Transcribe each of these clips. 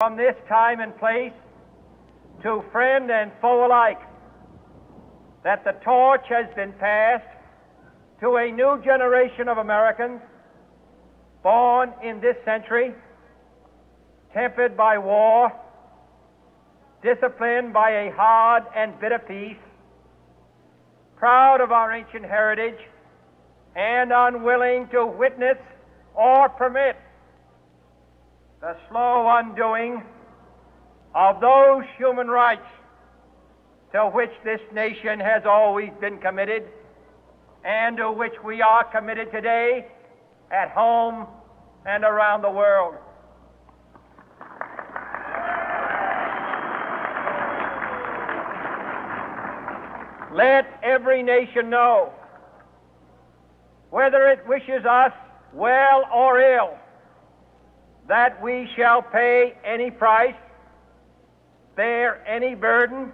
from this time and place to friend and foe alike that the torch has been passed to a new generation of Americans born in this century, tempered by war, disciplined by a hard and bitter peace, proud of our ancient heritage, and unwilling to witness or permit the slow undoing of those human rights to which this nation has always been committed and to which we are committed today at home and around the world. Let every nation know, whether it wishes us well or ill, that we shall pay any price, bear any burden,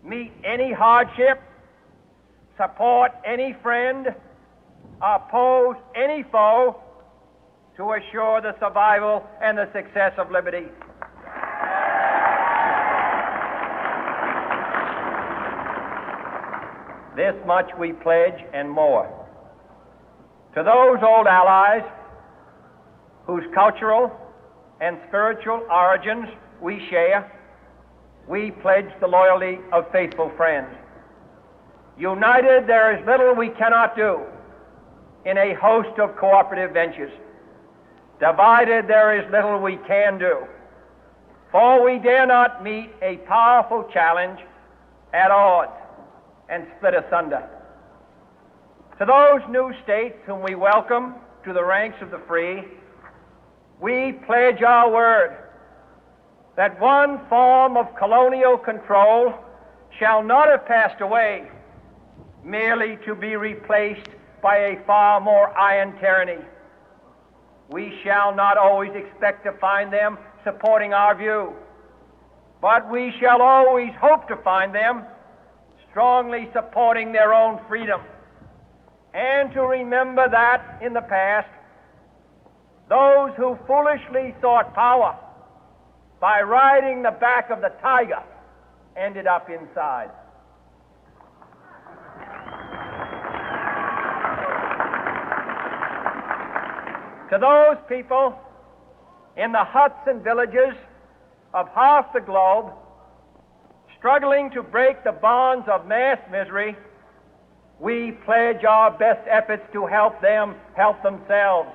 meet any hardship, support any friend, oppose any foe to assure the survival and the success of liberty. This much we pledge and more. To those old allies whose cultural and spiritual origins we share, we pledge the loyalty of faithful friends. United, there is little we cannot do in a host of cooperative ventures. Divided, there is little we can do, for we dare not meet a powerful challenge at odds and split asunder. To those new states whom we welcome to the ranks of the free, we pledge our word that one form of colonial control shall not have passed away, merely to be replaced by a far more iron tyranny. We shall not always expect to find them supporting our view, but we shall always hope to find them strongly supporting their own freedom, and to remember that in the past, those who foolishly sought power by riding the back of the tiger ended up inside. To those people in the huts and villages of half the globe struggling to break the bonds of mass misery, we pledge our best efforts to help them help themselves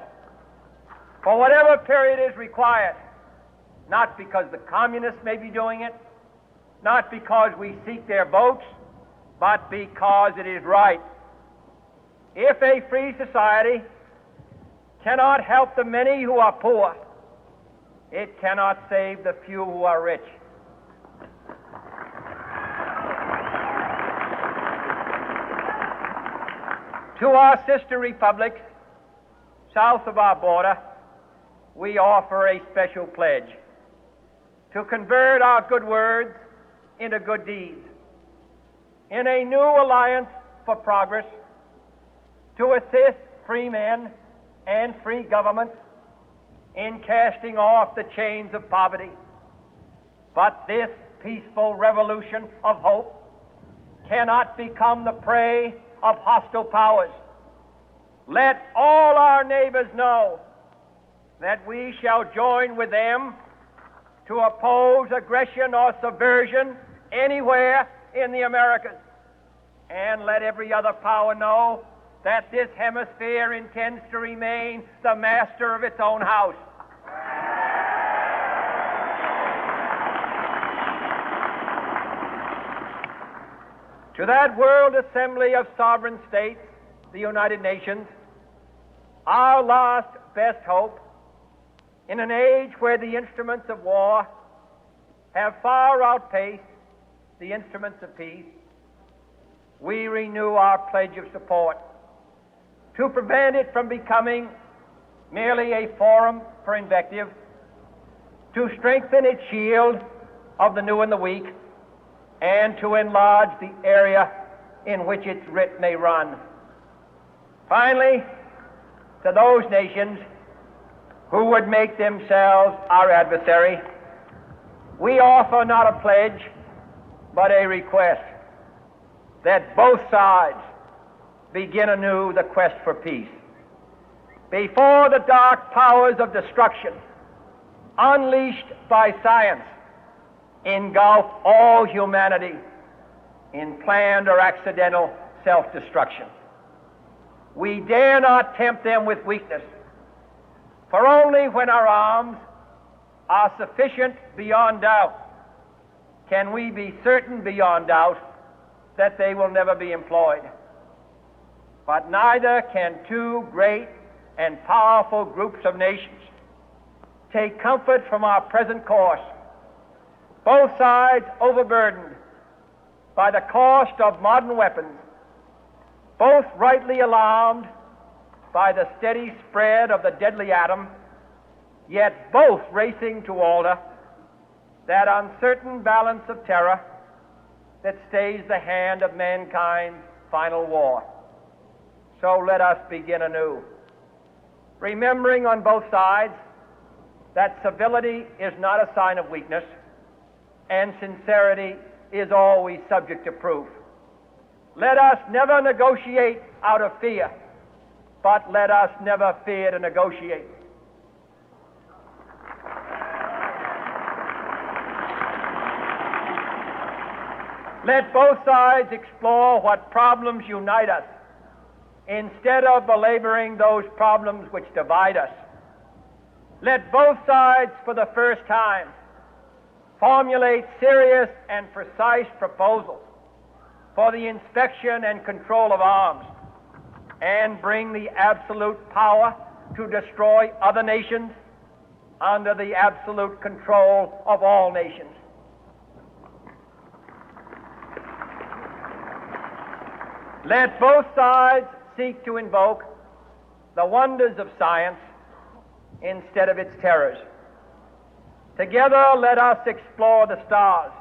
for whatever period is required, not because the communists may be doing it, not because we seek their votes, but because it is right. If a free society cannot help the many who are poor, it cannot save the few who are rich. To our sister republics south of our border, we offer a special pledge to convert our good words into good deeds, in a new alliance for progress, to assist free men and free governments in casting off the chains of poverty. But this peaceful revolution of hope cannot become the prey of hostile powers. Let all our neighbors know that we shall join with them to oppose aggression or subversion anywhere in the Americas. And let every other power know that this hemisphere intends to remain the master of its own house. To that World Assembly of Sovereign States, the United Nations, our last best hope, in an age where the instruments of war have far outpaced the instruments of peace, we renew our pledge of support to prevent it from becoming merely a forum for invective, to strengthen its shield of the new and the weak, and to enlarge the area in which its writ may run. Finally, to those nations who would make themselves our adversary, we offer not a pledge, but a request that both sides begin anew the quest for peace. Before the dark powers of destruction, unleashed by science, engulf all humanity in planned or accidental self-destruction. We dare not tempt them with weakness, for only when our arms are sufficient beyond doubt can we be certain beyond doubt that they will never be employed. But neither can two great and powerful groups of nations take comfort from our present course, both sides overburdened by the cost of modern weapons, both rightly alarmed by the steady spread of the deadly atom, yet both racing to alter that uncertain balance of terror that stays the hand of mankind's final war. So let us begin anew, remembering on both sides that civility is not a sign of weakness, and sincerity is always subject to proof. Let us never negotiate out of fear, but let us never fear to negotiate. Let both sides explore what problems unite us, instead of belaboring those problems which divide us. Let both sides, for the first time, formulate serious and precise proposals for the inspection and control of arms, and bring the absolute power to destroy other nations under the absolute control of all nations. Let both sides seek to invoke the wonders of science instead of its terrors. Together, let us explore the stars,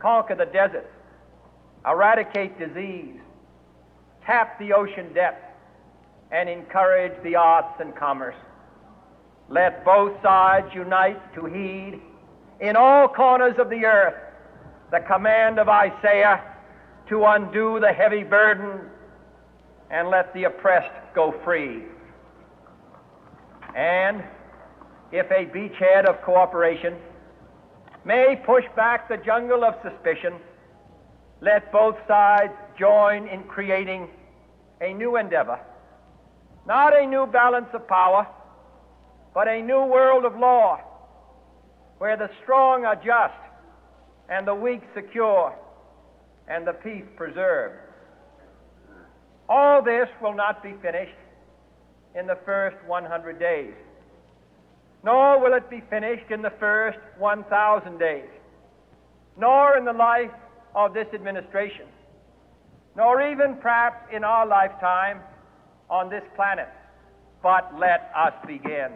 conquer the deserts, eradicate disease, tap the ocean depths, and encourage the arts and commerce. Let both sides unite to heed in all corners of the earth the command of Isaiah to undo the heavy burden and let the oppressed go free. And if a beachhead of cooperation may push back the jungle of suspicion, let both sides join in creating a new endeavor, not a new balance of power, but a new world of law, where the strong are just and the weak secure and the peace preserved. All this will not be finished in the first 100 days, nor will it be finished in the first 1,000 days, nor in the life of this administration, nor even perhaps in our lifetime on this planet. But let us begin.